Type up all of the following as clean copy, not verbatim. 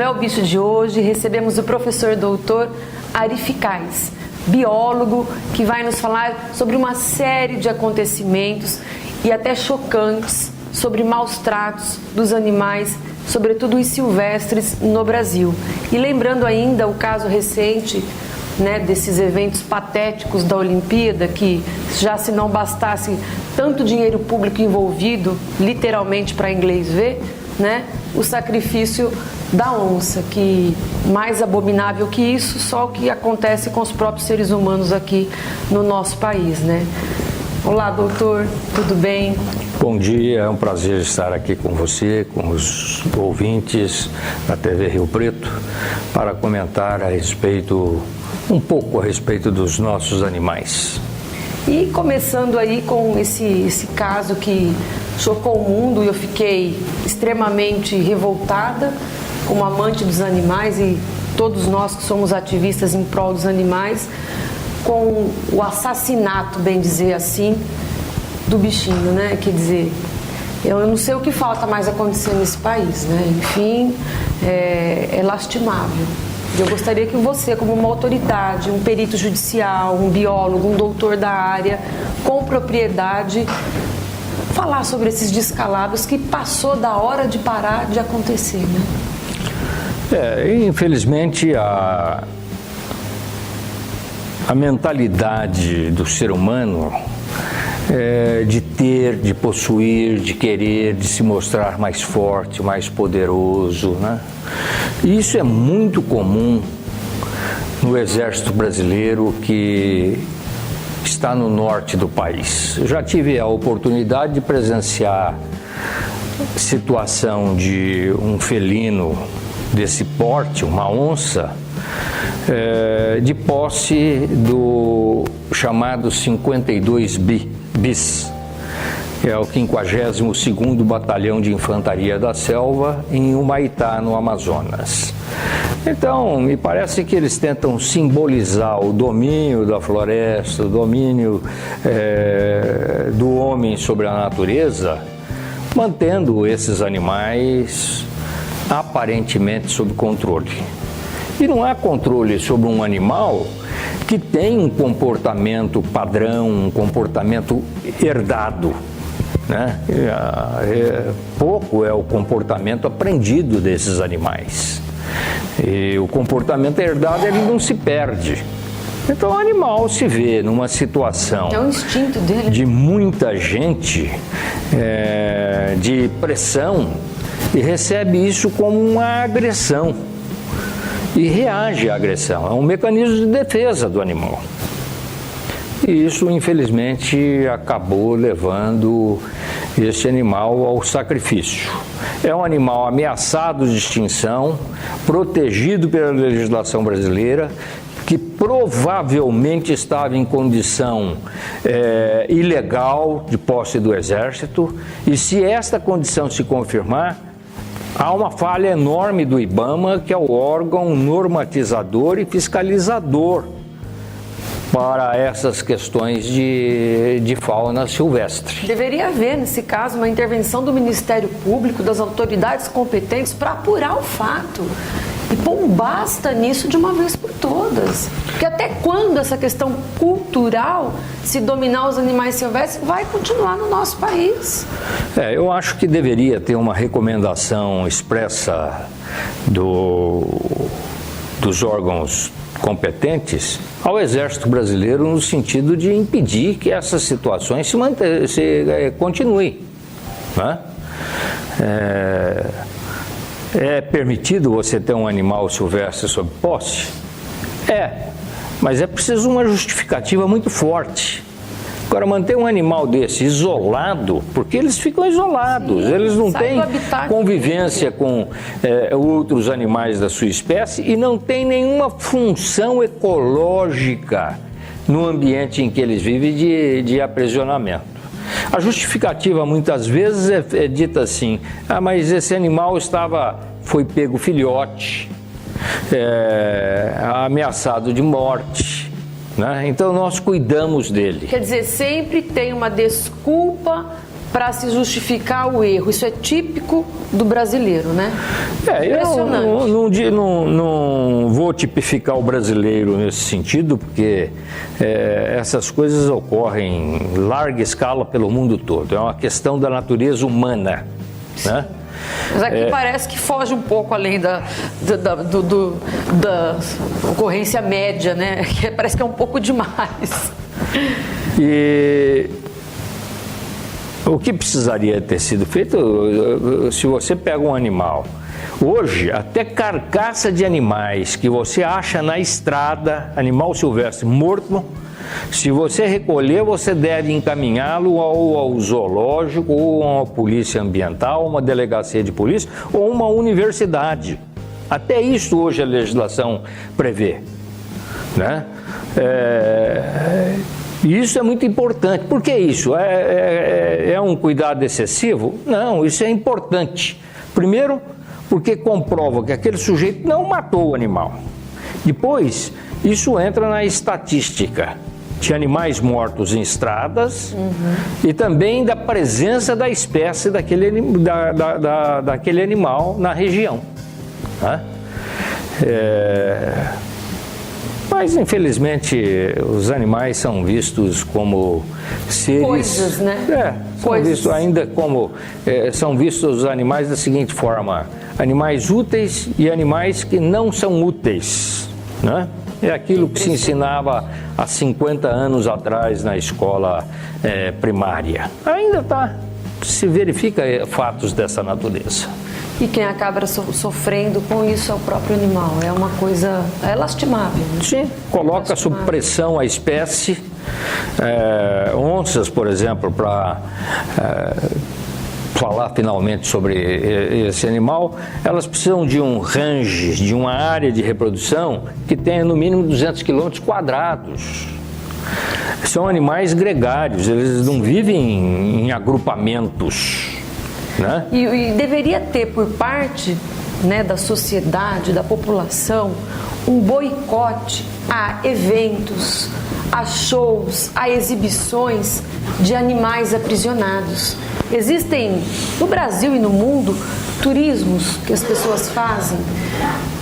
No É o Bicho de hoje, recebemos o professor doutor Ari Ficais, biólogo, que vai nos falar sobre uma série de acontecimentos e até chocantes sobre maus tratos dos animais, sobretudo os silvestres, no Brasil. E lembrando ainda o caso recente, desses eventos patéticos da Olimpíada, que já se não bastasse tanto dinheiro público envolvido, literalmente para inglês ver, o sacrifício da onça, que mais abominável que isso, só o que acontece com os próprios seres humanos aqui no nosso país, Olá, doutor, tudo bem? Bom dia, é um prazer estar aqui com você, com os ouvintes da TV Rio Preto, para comentar um pouco a respeito dos nossos animais. E começando aí com esse caso que chocou o mundo, e eu fiquei extremamente revoltada como amante dos animais e todos nós que somos ativistas em prol dos animais, com o assassinato, bem dizer assim, do bichinho, Quer dizer, eu não sei o que falta mais acontecer nesse país, Enfim, é lastimável. Eu gostaria que você, como uma autoridade, um perito judicial, um biólogo, um doutor da área, com propriedade, falar sobre esses descalabros que passou da hora de parar de acontecer, Infelizmente, a mentalidade do ser humano é de ter, de possuir, de querer, de se mostrar mais forte, mais poderoso, E isso é muito comum no Exército Brasileiro, que está no norte do país. Eu já tive a oportunidade de presenciar situação de um felino desse porte, uma onça, de posse do chamado 52 bis, que é o 52º Batalhão de Infantaria da Selva, em Humaitá, no Amazonas. Então, me parece que eles tentam simbolizar o domínio da floresta, o domínio do homem sobre a natureza, mantendo esses animais aparentemente sob controle. E não há controle sobre um animal que tem um comportamento padrão, um comportamento herdado, Pouco é o comportamento aprendido desses animais. E o comportamento herdado, ele não se perde. Então o animal se vê numa situação é um instinto dele, de muita gente, de pressão, e recebe isso como uma agressão. E reage à agressão. É um mecanismo de defesa do animal. E isso, infelizmente, acabou levando esse animal ao sacrifício. É um animal ameaçado de extinção, protegido pela legislação brasileira, que provavelmente estava em condição ilegal de posse do Exército, e se esta condição se confirmar, há uma falha enorme do IBAMA, que é o órgão normatizador e fiscalizador para essas questões de fauna silvestre. Deveria haver, nesse caso, uma intervenção do Ministério Público, das autoridades competentes, para apurar o fato e pôr um basta nisso de uma vez por todas. Porque até quando essa questão cultural, se dominar os animais silvestres, vai continuar no nosso país? Eu acho que deveria ter uma recomendação expressa dos órgãos competentes ao Exército Brasileiro, no sentido de impedir que essas situações se continuem. É permitido você ter um animal silvestre sob posse? Mas é preciso uma justificativa muito forte. Agora, manter um animal desse isolado, porque eles ficam isolados, eles não têm convivência com outros animais da sua espécie e não têm nenhuma função ecológica no ambiente em que eles vivem de aprisionamento. A justificativa muitas vezes é dita assim: mas esse animal foi pego filhote, ameaçado de morte. Então nós cuidamos dele. Quer dizer, sempre tem uma desculpa para se justificar o erro. Isso é típico do brasileiro, né? Eu não vou tipificar o brasileiro nesse sentido, porque essas coisas ocorrem em larga escala pelo mundo todo. É uma questão da natureza humana, né? Mas aqui parece que foge um pouco além da ocorrência média, né? Parece que é um pouco demais. E o que precisaria ter sido feito, se você pega um animal, hoje até carcaça de animais que você acha na estrada, animal silvestre morto, se você recolher, você deve encaminhá-lo ao zoológico, ou a uma polícia ambiental, uma delegacia de polícia, ou uma universidade. Até isso hoje a legislação prevê, né? Isso é muito importante. Por que isso? É um cuidado excessivo? Não, isso é importante. Primeiro, porque comprova que aquele sujeito não matou o animal. Depois, isso entra na estatística de animais mortos em estradas e também da presença da espécie daquele animal na região, né? Mas, infelizmente, os animais são vistos como seres... Coisas, né? São vistos os animais da seguinte forma: animais úteis e animais que não são úteis, né? É aquilo que se ensinava há 50 anos atrás na escola primária. Ainda se verifica fatos dessa natureza. E quem acaba sofrendo com isso é o próprio animal. É uma coisa lastimável, né? Sim, coloca sob pressão a espécie. Onças, por exemplo, para falar finalmente sobre esse animal, elas precisam de um range, de uma área de reprodução que tenha no mínimo 200 quilômetros quadrados. São animais gregários, eles não vivem em agrupamentos, né? E deveria ter por parte, né, da sociedade, da população, um boicote a eventos, a shows, a exibições de animais aprisionados. Existem no Brasil e no mundo turismos que as pessoas fazem.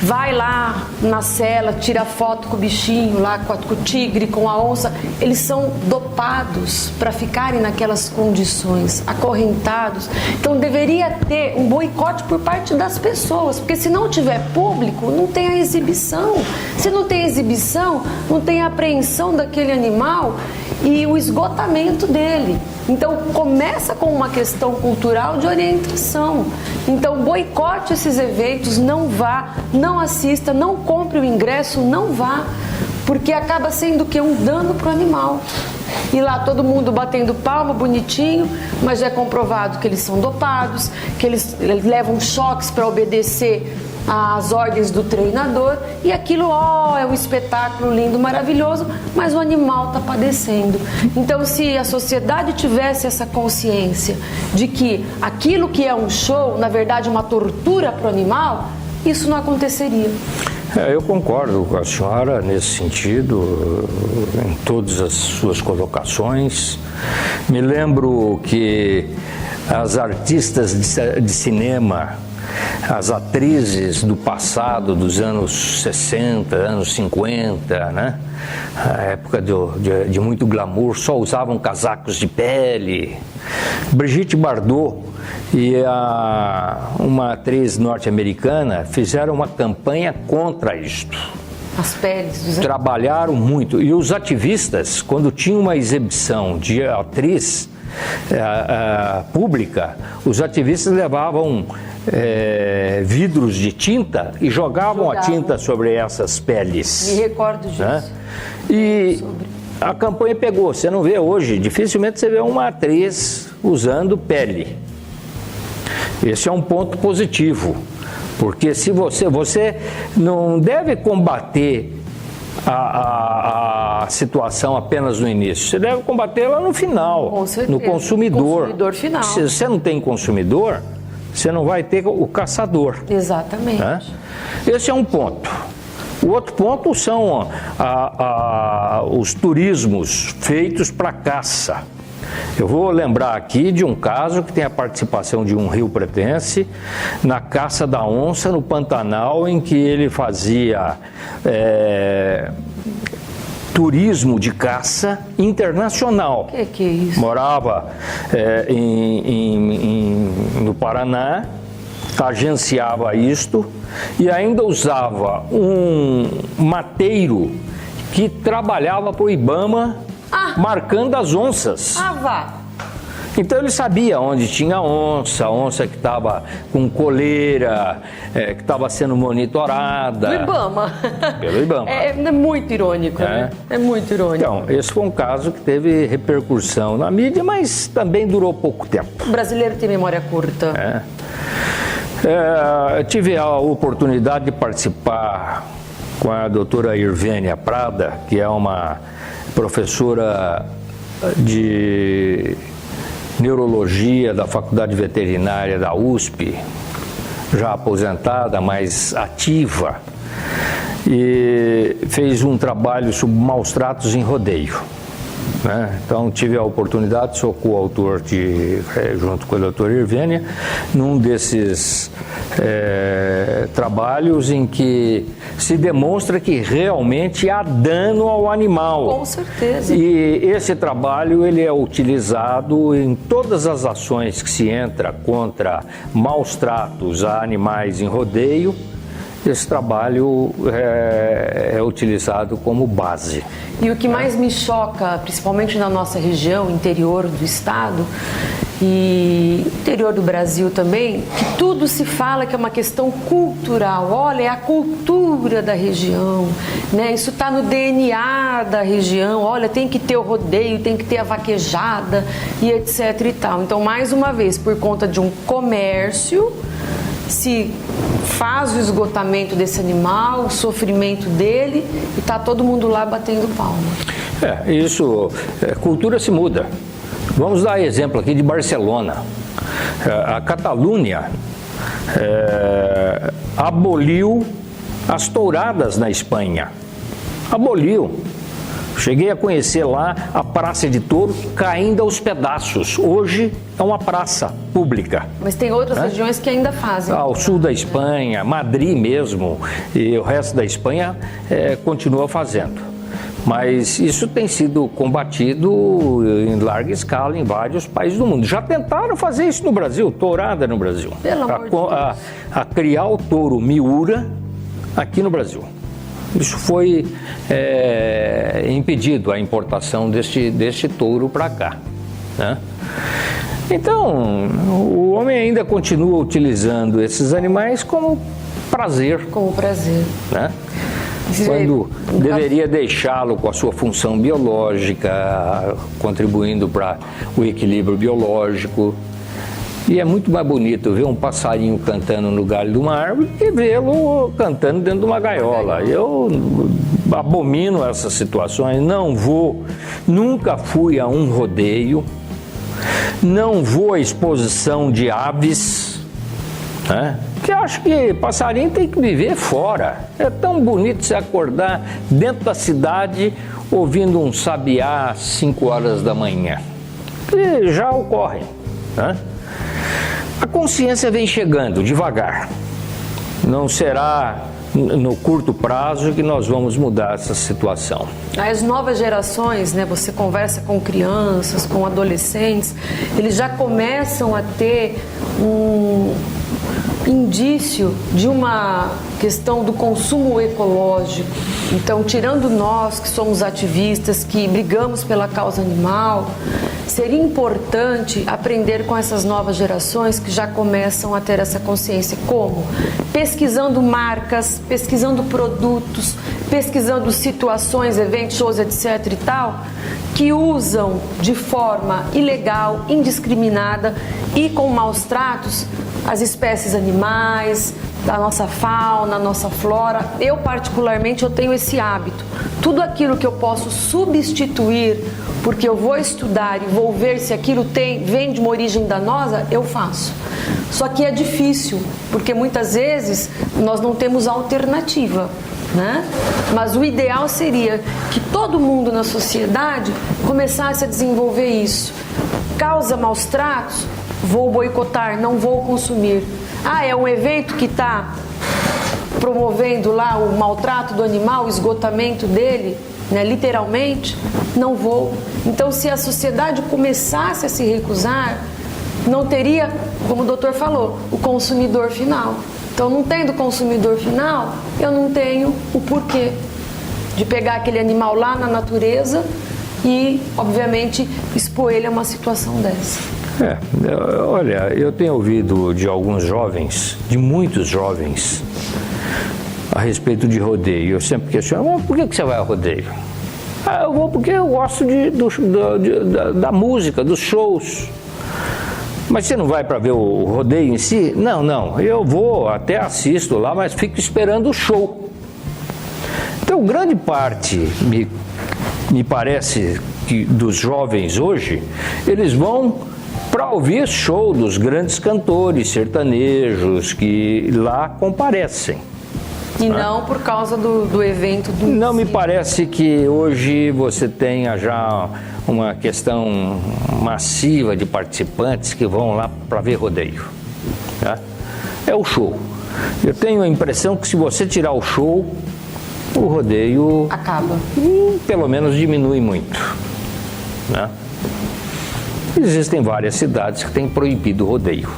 Vai lá na cela, tira foto com o bichinho lá, com o tigre, com a onça. Eles são dopados para ficarem naquelas condições, acorrentados. Então deveria ter um boicote por parte das pessoas, porque se não tiver público, não tem a exibição. Se não tem exibição, não tem a apreensão daquele animal e o esgotamento dele. Então começa com uma questão cultural de orientação. Então boicote esses eventos, não vá, não assista, não compre o ingresso, não vá, porque acaba sendo que um dano para o animal. E lá todo mundo batendo palma, bonitinho, mas já é comprovado que eles são dopados, que eles levam choques para obedecer às ordens do treinador, e aquilo, é um espetáculo lindo, maravilhoso, mas o animal está padecendo. Então, se a sociedade tivesse essa consciência de que aquilo que é um show, na verdade, é uma tortura para o animal, isso não aconteceria. Eu concordo com a senhora nesse sentido, em todas as suas colocações. Me lembro que as artistas de cinema, as atrizes do passado, dos anos 60, anos 50, né? A época de muito glamour, só usavam casacos de pele. Brigitte Bardot e uma atriz norte-americana fizeram uma campanha contra isto. As peles. Trabalharam muito. E os ativistas, quando tinham uma exibição de atriz pública, os ativistas levavam vidros de tinta e jogavam a tinta sobre essas peles. Me recordo disso. Né? E a campanha pegou. Você não vê hoje, dificilmente você vê uma atriz usando pele. Esse é um ponto positivo, porque se você não deve combater a situação apenas no início, você deve combatê-la no final, com certeza, no consumidor. Consumidor final. Se você não tem consumidor, você não vai ter o caçador. Exatamente. Né? Esse é um ponto. O outro ponto são os turismos feitos para caça. Eu vou lembrar aqui de um caso que tem a participação de um rio-pretense na caça da onça no Pantanal, em que ele fazia turismo de caça internacional. Que é isso? Morava no Paraná, agenciava isto e ainda usava um mateiro que trabalhava para o Ibama marcando as onças. Vá! Então ele sabia onde tinha onça que estava com coleira, que estava sendo monitorada. Do Ibama. Pelo Ibama. É muito irônico, né? É muito irônico. Então, esse foi um caso que teve repercussão na mídia, mas também durou pouco tempo. O brasileiro tem memória curta. Tive a oportunidade de participar com a doutora Irvênia Prada, que é uma professora de neurologia da Faculdade Veterinária da USP, já aposentada, mas ativa, e fez um trabalho sobre maus tratos em rodeio. Então tive a oportunidade, sou coautor junto com a doutora Irvênia, num desses trabalhos em que se demonstra que realmente há dano ao animal. Com certeza. E esse trabalho ele é utilizado em todas as ações que se entra contra maus tratos a animais em rodeio. Esse trabalho é utilizado como base. E o que mais me choca, principalmente na nossa região, interior do estado e interior do Brasil também, que tudo se fala que é uma questão cultural. Olha, é a cultura da região, né? Isso está no DNA da região. Olha, tem que ter o rodeio, tem que ter a vaquejada e etc e tal. Então, mais uma vez, por conta de um comércio, se faz o esgotamento desse animal, o sofrimento dele, e está todo mundo lá batendo palma. Cultura se muda. Vamos dar exemplo aqui de Barcelona. A Catalunha aboliu as touradas na Espanha. Aboliu. Cheguei a conhecer lá a Praça de Touro caindo aos pedaços. Hoje é uma praça pública. Mas tem outras regiões que ainda fazem. Ao sul da Espanha, Madrid mesmo, e o resto da Espanha continua fazendo. Mas isso tem sido combatido em larga escala em vários países do mundo. Já tentaram fazer isso no Brasil, tourada no Brasil. Pelo amor de Deus. A criar o touro Miura aqui no Brasil. Isso foi impedido, a importação deste touro para cá, né? Então, o homem ainda continua utilizando esses animais como prazer. Como prazer. Né? Quando deveria deixá-lo com a sua função biológica, contribuindo para o equilíbrio biológico. E é muito mais bonito ver um passarinho cantando no galho de uma árvore que vê-lo cantando dentro de uma gaiola. Eu abomino essas situações, nunca fui a um rodeio, não vou à exposição de aves, né? Porque acho que passarinho tem que viver fora. É tão bonito se acordar dentro da cidade ouvindo um sabiá às 5 horas da manhã. Que já ocorre, né? A consciência vem chegando devagar. Não será no curto prazo que nós vamos mudar essa situação. As novas gerações, né, você conversa com crianças, com adolescentes, eles já começam a ter um indício de uma questão do consumo ecológico. Então, tirando nós que somos ativistas, que brigamos pela causa animal, seria importante aprender com essas novas gerações que já começam a ter essa consciência. Como? Pesquisando marcas, pesquisando produtos, pesquisando situações, eventos, shows, etc. e tal, que usam de forma ilegal, indiscriminada e com maus tratos as espécies animais, da nossa fauna, nossa flora. Eu, particularmente, eu tenho esse hábito. Tudo aquilo que eu posso substituir, porque eu vou estudar e vou ver se aquilo vem de uma origem danosa, eu faço. Só que é difícil, porque muitas vezes nós não temos alternativa. né? Mas o ideal seria que todo mundo na sociedade começasse a desenvolver isso. Causa maus tratos? Vou boicotar, não vou consumir. Ah, é um evento que está promovendo lá o maltrato do animal, o esgotamento dele, né, literalmente, não vou. Então, se a sociedade começasse a se recusar, não teria, como o doutor falou, o consumidor final. Então, não tendo consumidor final, eu não tenho o porquê de pegar aquele animal lá na natureza e, obviamente, expor ele a uma situação dessa. Olha, eu tenho ouvido de alguns jovens, de muitos jovens, a respeito de rodeio. Eu sempre questiono, mas por que você vai a rodeio? Eu vou porque eu gosto da música, dos shows. Mas você não vai para ver o rodeio em si? Não, eu vou, até assisto lá, mas fico esperando o show. Então, grande parte, me parece, que dos jovens hoje, eles vão para ouvir show dos grandes cantores sertanejos que lá comparecem. E não por causa do evento do Não me parece que hoje você tenha já uma questão massiva de participantes que vão lá para ver rodeio. Tá? É o show. Eu tenho a impressão que se você tirar o show, o rodeio acaba. Pelo menos diminui muito. Né? Existem várias cidades que têm proibido o rodeio.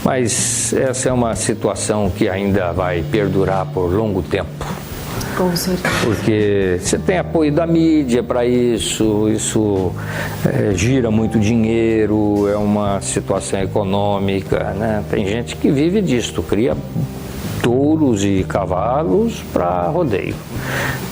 Mas essa é uma situação que ainda vai perdurar por longo tempo. Com certeza. Porque você tem apoio da mídia para isso gira muito dinheiro, é uma situação econômica, né? Tem gente que vive disso, cria touros e cavalos para rodeio.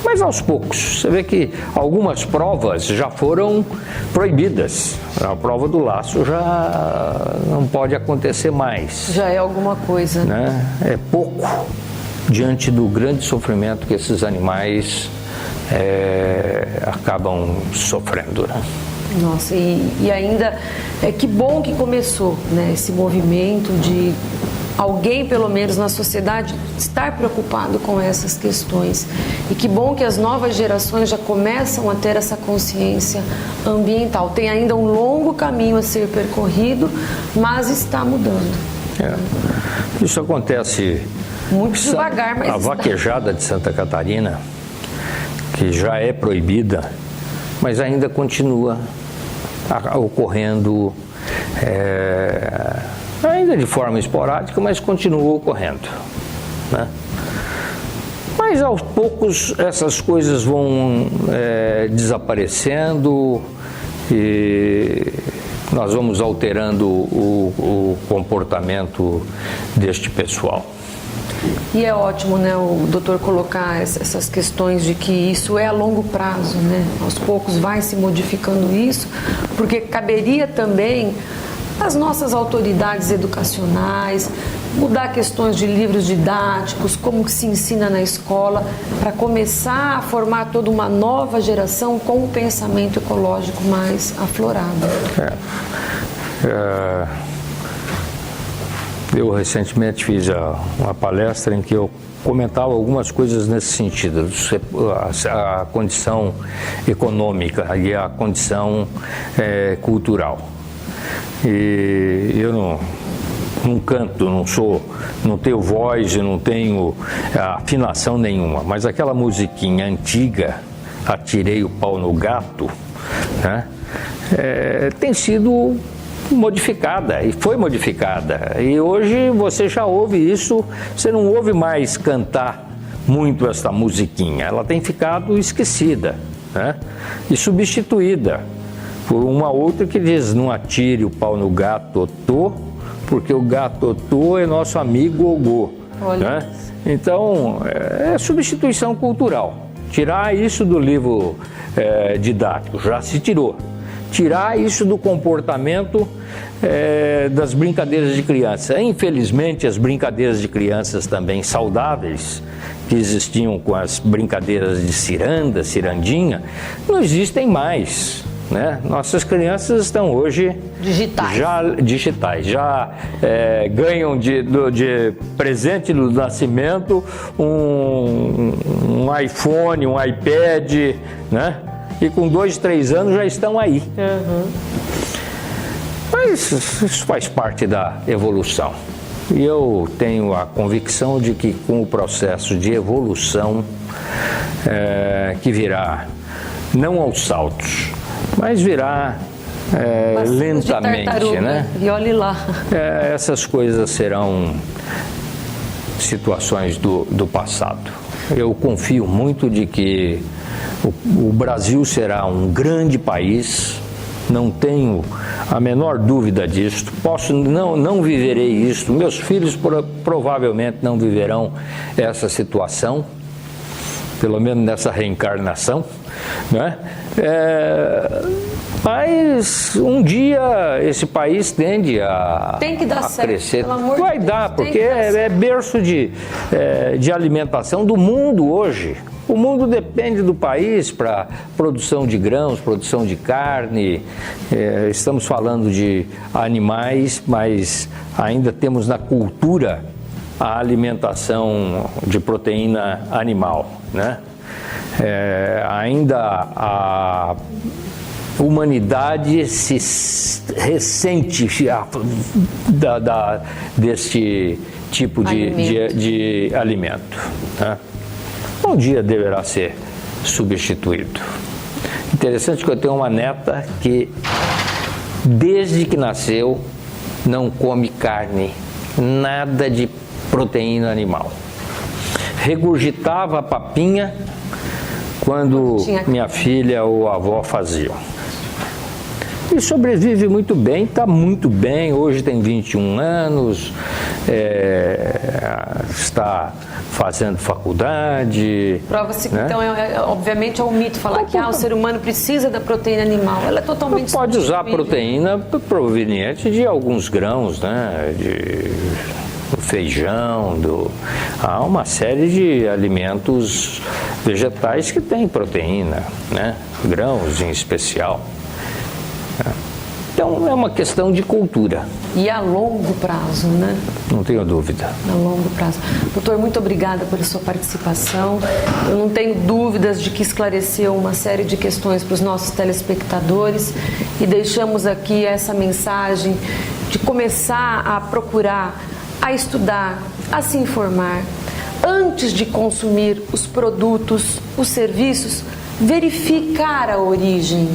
Mas aos poucos, você vê que algumas provas já foram proibidas. A prova do laço já não pode acontecer mais. Já é alguma coisa. Né? É pouco diante do grande sofrimento que esses animais acabam sofrendo. Né? Nossa, e ainda, que bom que começou, né, esse movimento de alguém, pelo menos na sociedade, estar preocupado com essas questões. E que bom que as novas gerações já começam a ter essa consciência ambiental. Tem ainda um longo caminho a ser percorrido, mas está mudando. Isso acontece muito devagar, mas a vaquejada de Santa Catarina, que já é proibida, mas ainda continua ocorrendo, ainda de forma esporádica, mas continua ocorrendo. Né? Mas aos poucos essas coisas vão desaparecendo e nós vamos alterando o comportamento deste pessoal. E é ótimo, né, o doutor colocar essas questões de que isso é a longo prazo, né? Aos poucos vai se modificando isso, porque caberia também às nossas autoridades educacionais mudar questões de livros didáticos, como que se ensina na escola, para começar a formar toda uma nova geração com um pensamento ecológico mais aflorado. Eu recentemente fiz uma palestra em que eu comentava algumas coisas nesse sentido, a condição econômica e a condição cultural. E eu não canto, não tenho voz e não tenho afinação nenhuma, mas aquela musiquinha antiga, Atirei o Pau no Gato, né, tem sido modificada e foi modificada, e hoje você já ouve isso, você não ouve mais cantar muito essa musiquinha, ela tem ficado esquecida, né, e substituída por uma outra que diz: não atire o pau no gato totô, porque o gato totô é nosso amigo Ogô. Né? Então, é substituição cultural. Tirar isso do livro didático, já se tirou. Tirar isso do comportamento das brincadeiras de criança. Infelizmente, as brincadeiras de crianças também saudáveis, que existiam com as brincadeiras de ciranda, cirandinha, não existem mais. né? Nossas crianças estão hoje digitais, já ganham de presente do nascimento um iPhone, um iPad, né? E com 2, 3 anos já estão aí. Uhum. Mas isso faz parte da evolução. E eu tenho a convicção de que com o processo de evolução que virá, não aos saltos, mas virá lentamente, né? E olhe lá. Essas coisas serão situações do passado. Eu confio muito de que o Brasil será um grande país. Não tenho a menor dúvida disso. Não viverei isso. Meus filhos provavelmente não viverão essa situação, pelo menos nessa reencarnação, né? Mas um dia esse país tende a crescer. Vai dar, porque é berço de alimentação do mundo hoje. O mundo depende do país para produção de grãos, produção de carne. Estamos falando de animais, mas ainda temos na cultura a alimentação de proteína animal, né? Ainda a humanidade se ressente deste tipo de alimento, né? Um dia deverá ser substituído. Interessante que eu tenho uma neta que, desde que nasceu, não come carne, nada de proteína animal. Regurgitava a papinha quando minha filha ou a avó faziam. E sobrevive muito bem, está muito bem, hoje tem 21 anos, está fazendo faculdade. Prova-se que, né? Então, obviamente é um mito falar que o ser humano precisa da proteína animal. Ela é totalmente pode usar proteína proveniente de alguns grãos, né? Do feijão, há uma série de alimentos vegetais que têm proteína, né? Grãos em especial. Então é uma questão de cultura. E a longo prazo, né? Não tenho dúvida. A longo prazo. Doutor, muito obrigada pela sua participação. Eu não tenho dúvidas de que esclareceu uma série de questões para os nossos telespectadores e deixamos aqui essa mensagem de começar a procurar, a estudar, a se informar. Antes de consumir os produtos, os serviços, verificar a origem.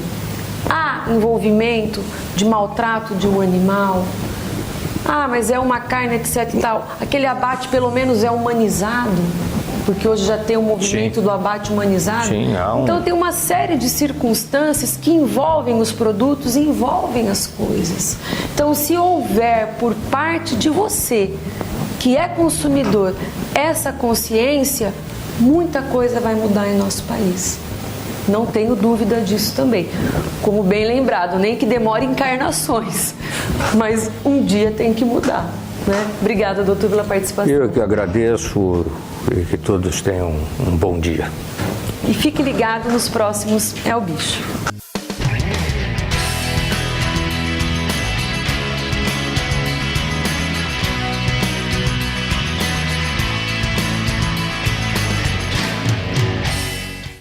Há envolvimento de maltrato de um animal? Mas é uma carne, etc e tal. Aquele abate pelo menos é humanizado, porque hoje já tem o movimento do abate humanizado. Sim, não. Então tem uma série de circunstâncias que envolvem os produtos, envolvem as coisas. Então se houver por parte de você, que é consumidor, essa consciência, muita coisa vai mudar em nosso país. Não tenho dúvida disso também. Como bem lembrado, nem que demore encarnações, mas um dia tem que mudar, né? Obrigada, doutor, pela participação. Eu que agradeço e que todos tenham um bom dia. E fique ligado nos próximos É o Bicho.